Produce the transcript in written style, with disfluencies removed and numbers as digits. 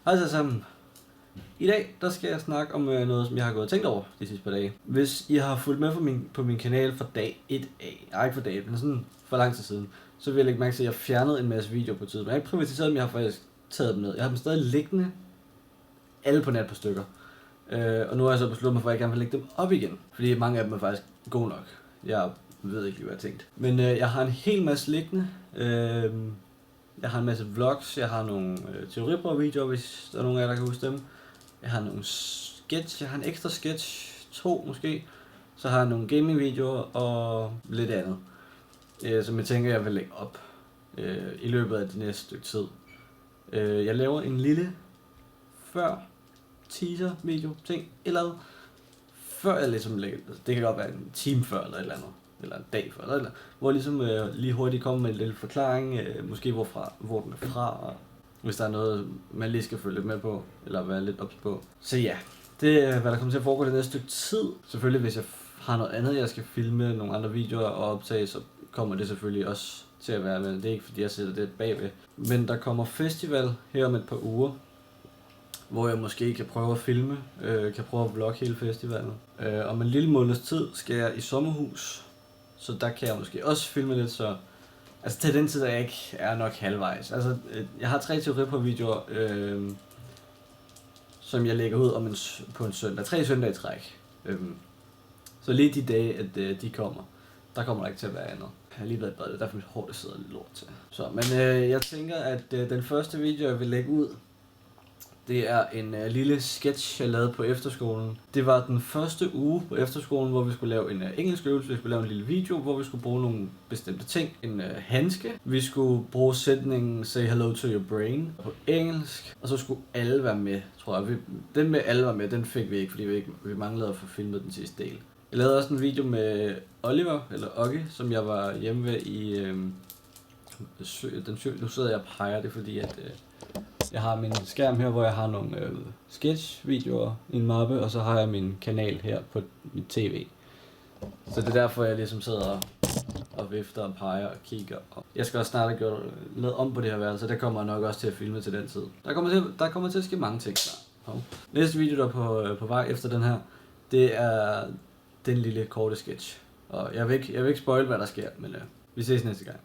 Hej så sammen. I dag der skal jeg snakke om noget, som jeg har gået og tænkt over de sidste par dage. Hvis I har fulgt med på min kanal fra dag 1 af, ikke for dag 1, men sådan for lang tid siden, så vil jeg lægge mærke til, at jeg fjernede en masse videoer på tid. Men jeg har ikke privatiseret dem, jeg har faktisk taget dem ned. Jeg har dem stadig liggende, alle på net på stykker. Og nu har jeg så besluttet mig for, at jeg gerne vil lægge dem op igen. Fordi mange af dem er faktisk gode nok. Jeg ved ikke lige, hvad jeg har tænkt. Men jeg har en hel masse liggende. Jeg har en masse vlogs, jeg har nogle teoriprøvevideoer, hvis der er nogen af jer, der kan huske dem. Jeg har nogle sketch, jeg har en ekstra sketch, 2 måske. Så har jeg nogle gamingvideoer og lidt andet, som jeg tænker, jeg vil lægge op i løbet af det næste stykke tid. Jeg laver en lille før teaser video ting eller andet, før jeg ligesom lægger det. Det kan godt være en time før eller et eller andet. Eller en dag før, eller hvor jeg ligesom lige hurtigt kommer med en lille forklaring, måske hvor den er fra, og hvis der er noget, man lige skal følge lidt med på, eller være lidt ops på. Så ja, det er, hvad der kommer til at foregå det næste stykke tid. Selvfølgelig, hvis jeg har noget andet, jeg skal filme, nogle andre videoer og optage, så kommer det selvfølgelig også til at være med. Det er ikke fordi, jeg sætter det bagved. Men der kommer festival her om et par uger, hvor jeg måske kan prøve at filme, kan prøve at vlogge hele festivalen. Om en lille måneds tid skal jeg i sommerhus. Så der kan jeg måske også filme lidt, så altså til den tid, der jeg ikke er nok halvvejs. Altså, jeg har 3 teoriprøvevideoer, som jeg lægger ud på en søndag. 3 søndage i træk. Så lige de dage, at de kommer, der kommer der ikke til at være andet. Jeg har lige været i bad, derfor mit hår det sidder lidt lort til. Så, men jeg tænker, at den første video, jeg vil lægge ud, det er en lille sketch, jeg lavede på efterskolen. Det var den første uge på efterskolen, hvor vi skulle lave en engelsk øvelse. Vi skulle lave en lille video, hvor vi skulle bruge nogle bestemte ting. En handske. Vi skulle bruge sætningen Say hello to your brain på engelsk. Og så skulle alle være med, tror jeg. Den med alle var med, den fik vi ikke, fordi vi manglede at få filmet den sidste del. Jeg lavede også en video med Oliver, eller Ogge, som jeg var hjemme ved i nu sidder jeg og peger det, fordi at jeg har min skærm her, hvor jeg har nogle sketch-videoer i en mappe, og så har jeg min kanal her på mit tv. Så det er derfor, jeg ligesom sidder og vifter og peger og kigger. Jeg skal også snart have gjort noget om på det her værelse, så der kommer jeg nok også til at filme til den tid. Der kommer til at ske mange ting. Næste video, der er på vej efter den her, det er den lille korte sketch. Og jeg vil ikke spoil, hvad der sker, men vi ses næste gang.